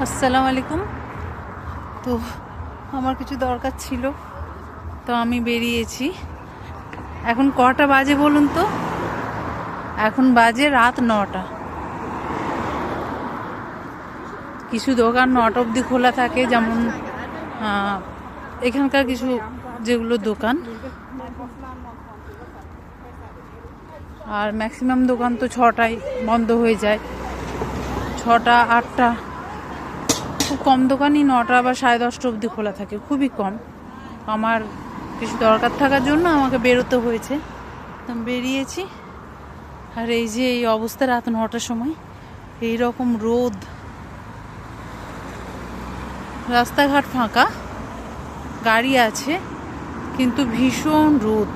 আসসালামু আলাইকুম। তো আমার কিছু দরকার ছিল, তো আমি বেরিয়েছি। এখন কটা বাজে বলুন তো? এখন বাজে রাত 9টা। কিছু দোকান 9টা অবধি খোলা থাকে, যেমন এখানকার কিছু যেগুলো দোকান, আর ম্যাক্সিমাম দোকান তো 6টায় বন্ধ হয়ে যায়। 6টা 8টা, খুব কম দোকানই 9টা বা 10:30 অবধি খোলা থাকে, খুবই কম। আমার কিছু দরকার থাকার জন্য আমাকে বেরোতে হয়েছে, তো বেরিয়েছি। আর এই যে এই অবস্থা রাত 9টার সময়, এই রকম রোদ, রাস্তাঘাট ফাঁকা, গাড়ি আছে কিন্তু ভীষণ রোদ।